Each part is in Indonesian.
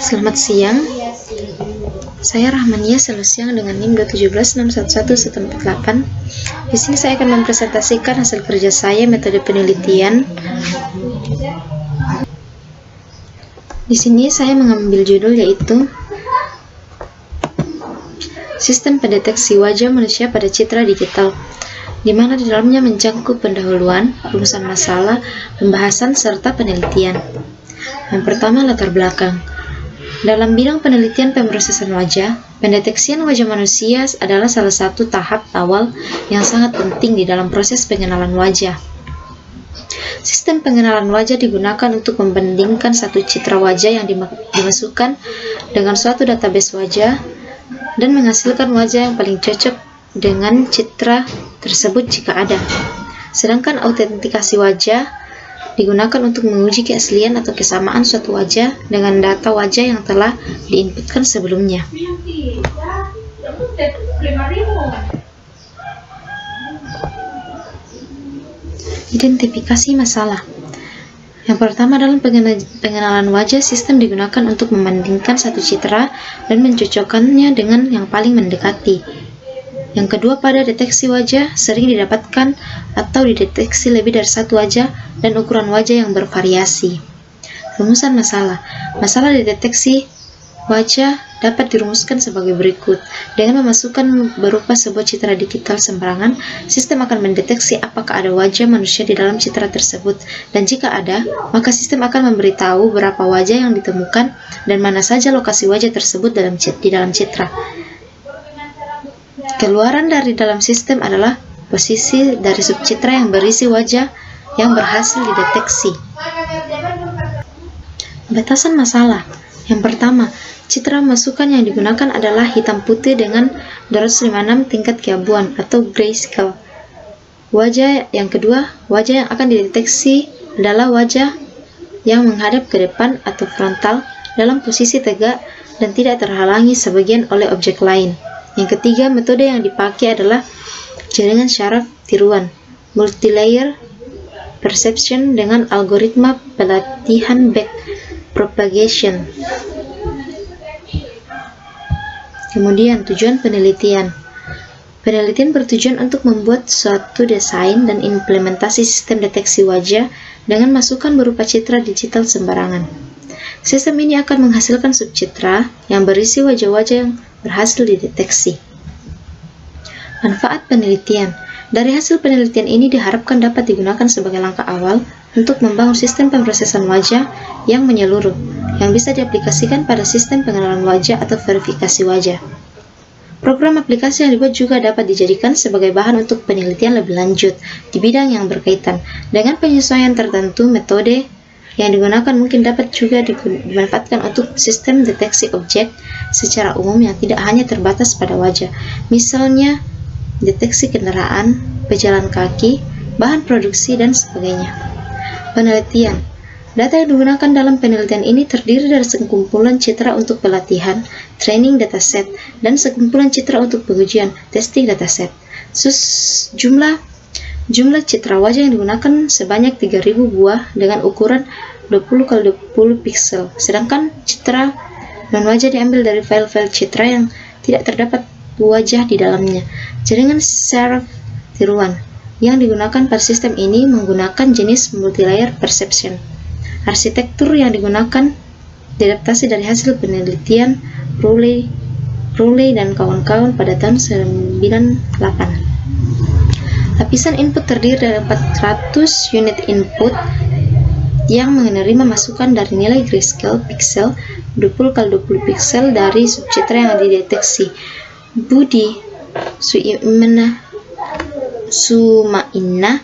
Selamat siang, saya Rahmania Selusiang dengan NIM 217611148. Di sini saya akan mempresentasikan hasil kerja saya metode penelitian. Di sini saya mengambil judul yaitu Sistem Pendeteksi Wajah Manusia pada Citra Digital, di mana di dalamnya mencakup pendahuluan, rumusan masalah, pembahasan, serta penelitian. Yang pertama, latar belakang. Dalam bidang penelitian pemrosesan wajah, pendeteksian wajah manusia adalah salah satu tahap awal yang sangat penting di dalam proses pengenalan wajah. Sistem pengenalan wajah digunakan untuk membandingkan satu citra wajah yang dimasukkan dengan suatu database wajah dan menghasilkan wajah yang paling cocok dengan citra tersebut jika ada. Sedangkan autentikasi wajah digunakan untuk menguji keaslian atau kesamaan suatu wajah dengan data wajah yang telah diinputkan sebelumnya. Identifikasi masalah. Yang pertama, dalam pengenalan wajah, sistem digunakan untuk membandingkan satu citra dan mencocokkannya dengan yang paling mendekati. Yang kedua, pada deteksi wajah sering didapatkan atau dideteksi lebih dari satu wajah dan ukuran wajah yang bervariasi. Rumusan masalah. Masalah dideteksi wajah dapat dirumuskan sebagai berikut. Dengan memasukkan berupa sebuah citra digital sembarangan, sistem akan mendeteksi apakah ada wajah manusia di dalam citra tersebut, dan jika ada, maka sistem akan memberitahu berapa wajah yang ditemukan dan mana saja lokasi wajah tersebut di dalam citra. Keluaran dari dalam sistem adalah posisi dari subcitra yang berisi wajah yang berhasil dideteksi. Batasan masalah. Yang pertama, citra masukan yang digunakan adalah hitam putih dengan 256 tingkat keabuan atau grayscale. Wajah yang kedua, wajah yang akan dideteksi adalah wajah yang menghadap ke depan atau frontal dalam posisi tegak dan tidak terhalangi sebagian oleh objek lain. Yang ketiga, metode yang dipakai adalah jaringan syaraf tiruan, multilayer perception dengan algoritma pelatihan backpropagation. Kemudian, tujuan penelitian. Penelitian bertujuan untuk membuat suatu desain dan implementasi sistem deteksi wajah dengan masukan berupa citra digital sembarangan. Sistem ini akan menghasilkan subcitra yang berisi wajah-wajah yang berhasil dideteksi. Manfaat penelitian. Dari hasil penelitian ini diharapkan dapat digunakan sebagai langkah awal untuk membangun sistem pemrosesan wajah yang menyeluruh, yang bisa diaplikasikan pada sistem pengenalan wajah atau verifikasi wajah. Program aplikasi yang dibuat juga dapat dijadikan sebagai bahan untuk penelitian lebih lanjut di bidang yang berkaitan. Dengan penyesuaian tertentu, metode yang digunakan mungkin dapat juga dimanfaatkan untuk sistem deteksi objek secara umum yang tidak hanya terbatas pada wajah, misalnya deteksi kendaraan, pejalan kaki, bahan produksi, dan sebagainya. Penelitian. Data yang digunakan dalam penelitian ini terdiri dari sekumpulan citra untuk pelatihan, training dataset, dan sekumpulan citra untuk pengujian, testing dataset. Jumlah citra wajah yang digunakan sebanyak 3.000 buah dengan ukuran 20x20 pixel, sedangkan citra non-wajah diambil dari file-file citra yang tidak terdapat wajah di dalamnya. Jaringan syaraf tiruan yang digunakan pada sistem ini menggunakan jenis multilayer perception. Arsitektur yang digunakan diadaptasi dari hasil penelitian Rowley dan kawan-kawan pada tahun 98. Lapisan input terdiri dari 400 unit input yang menerima masukan dari nilai grayscale pixel 20x20 pixel dari subcitra yang dideteksi. Budi Sumainah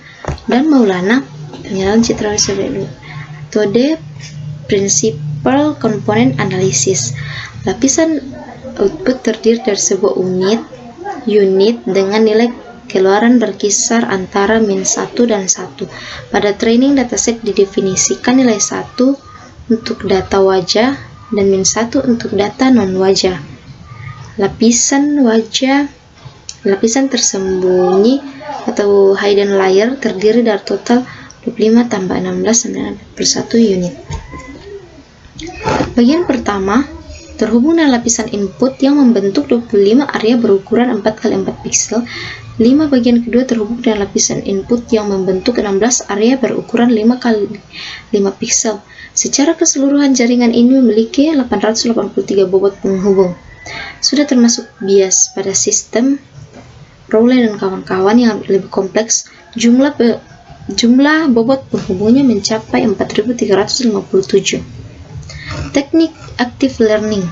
dan Maulana, pengenalan citra wajah. Metode Principal Component Analysis. Lapisan output terdiri dari sebuah unit dengan nilai keluaran berkisar antara -1 dan 1. Pada training dataset didefinisikan nilai 1 untuk data wajah dan -1 untuk data non-wajah. Lapisan tersembunyi atau hidden layer terdiri dari total 25 tambah 16 91 unit. Bagian pertama terhubung dengan lapisan input yang membentuk 25 area berukuran 4x4 pixel. 5 bagian kedua terhubung dengan lapisan input yang membentuk 16 area berukuran 5x5 pixel. Secara keseluruhan jaringan ini memiliki 883 bobot penghubung. Sudah termasuk bias pada sistem Rowley dan kawan-kawan yang lebih kompleks, jumlah bobot penghubungnya mencapai 4357. Teknik Active Learning.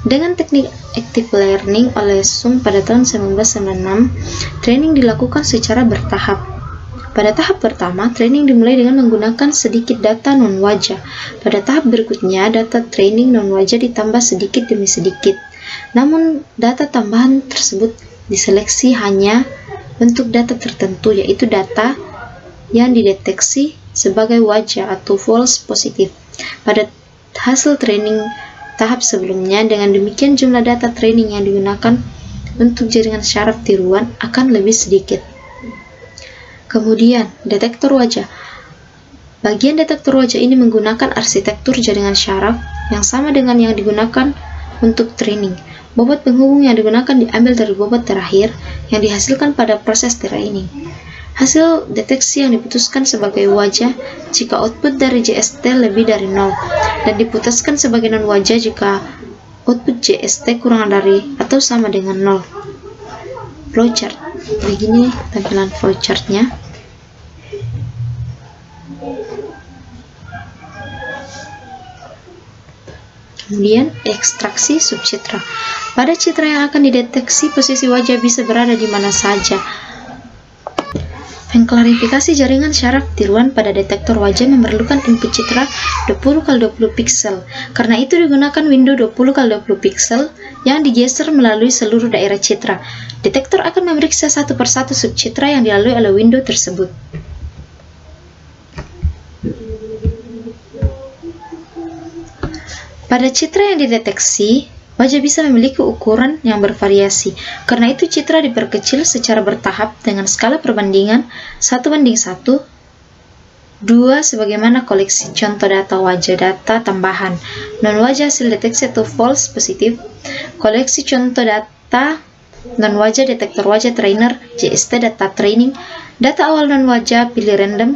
Dengan teknik Active Learning oleh Sung pada tahun 1996, training dilakukan secara bertahap. Pada tahap pertama, training dimulai dengan menggunakan sedikit data non-wajah. Pada tahap berikutnya, data training non-wajah ditambah sedikit demi sedikit. Namun, data tambahan tersebut diseleksi hanya untuk data tertentu, yaitu data yang dideteksi sebagai wajah atau false positif pada hasil training tahap sebelumnya. Dengan demikian, jumlah data training yang digunakan untuk jaringan syaraf tiruan akan lebih sedikit. Kemudian, detektor wajah. Bagian detektor wajah ini menggunakan arsitektur jaringan syaraf yang sama dengan yang digunakan untuk training. Bobot penghubung yang digunakan diambil dari bobot terakhir yang dihasilkan pada proses training. Hasil deteksi yang diputuskan sebagai wajah jika output dari JST lebih dari 0, dan diputuskan sebagai non-wajah jika output JST kurang dari atau sama dengan 0. Flowchart. Begini tampilan flowchartnya. Kemudian, ekstraksi subcitra. Pada citra yang akan dideteksi, posisi wajah bisa berada di mana saja. Pengklarifikasi jaringan syaraf tiruan pada detektor wajah memerlukan input citra 20x20 pixel. Karena itu digunakan window 20x20 pixel yang digeser melalui seluruh daerah citra. Detektor akan memeriksa satu persatu subcitra yang dilalui oleh window tersebut. Pada citra yang dideteksi, wajah bisa memiliki ukuran yang bervariasi. Karena itu citra diperkecil secara bertahap dengan skala perbandingan 1:1, 2 sebagaimana koleksi contoh data wajah data tambahan, non-wajah hasil deteksi atau false positif, koleksi contoh data non-wajah detektor wajah trainer, JST data training, data awal non-wajah pilih random,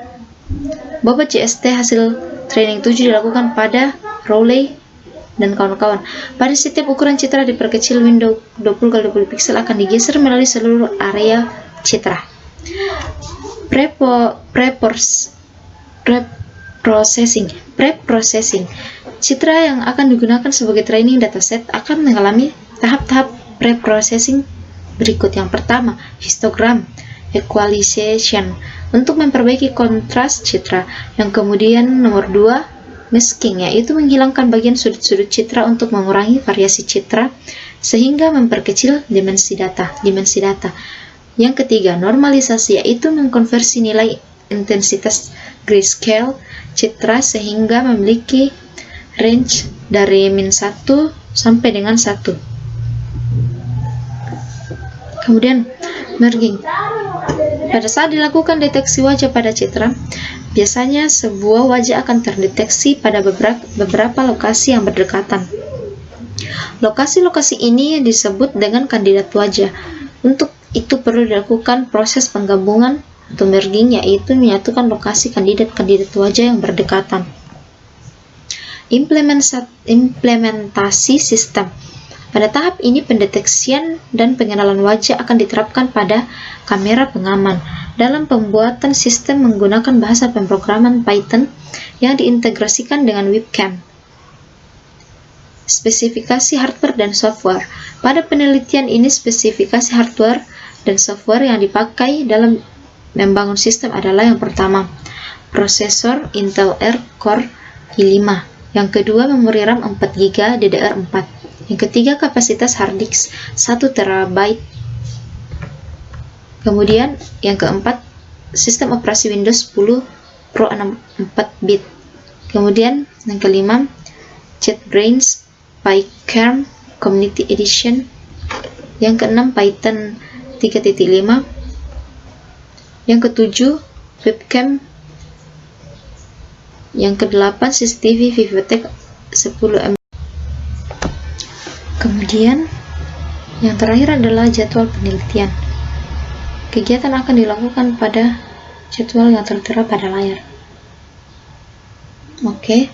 bobot JST hasil training 7 dilakukan pada Rowley dan kawan-kawan. Pada setiap ukuran citra diperkecil, window 20x20 pixel akan digeser melalui seluruh area citra. Preprocessing. Citra yang akan digunakan sebagai training dataset akan mengalami tahap-tahap preprocessing berikut. Yang pertama, histogram equalization untuk memperbaiki kontras citra. Yang kemudian nomor 2, masking, yaitu menghilangkan bagian sudut-sudut citra untuk mengurangi variasi citra sehingga memperkecil dimensi data. Yang ketiga, normalisasi, yaitu mengkonversi nilai intensitas grayscale citra sehingga memiliki range dari -1 sampai dengan 1. Kemudian, merging. Pada saat dilakukan deteksi wajah pada citra, biasanya sebuah wajah akan terdeteksi pada beberapa lokasi yang berdekatan. Lokasi-lokasi ini disebut dengan kandidat wajah. Untuk itu perlu dilakukan proses penggabungan atau merging, yaitu menyatukan lokasi kandidat-kandidat wajah yang berdekatan. Implementasi sistem. Pada tahap ini, pendeteksian dan pengenalan wajah akan diterapkan pada kamera pengaman. Dalam pembuatan sistem menggunakan bahasa pemrograman Python yang diintegrasikan dengan webcam. Spesifikasi hardware dan software. Pada penelitian ini, spesifikasi hardware dan software yang dipakai dalam membangun sistem adalah: yang pertama, prosesor Intel Core i5. Yang kedua, memori RAM 4GB DDR4. Yang ketiga, kapasitas hard disk 1 TB. Kemudian yang keempat, sistem operasi Windows 10 Pro 64 bit. Kemudian yang kelima, JetBrains PyCharm Community Edition. Yang keenam, Python 3.5. Yang ketujuh, webcam. Yang kedelapan, CCTV Vivotech 10 MP. Kemudian, yang terakhir adalah jadwal penelitian. Kegiatan akan dilakukan pada jadwal yang tertera pada layar. Oke,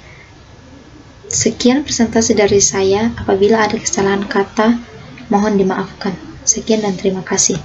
sekian presentasi dari saya. Apabila ada kesalahan kata, mohon dimaafkan. Sekian dan terima kasih.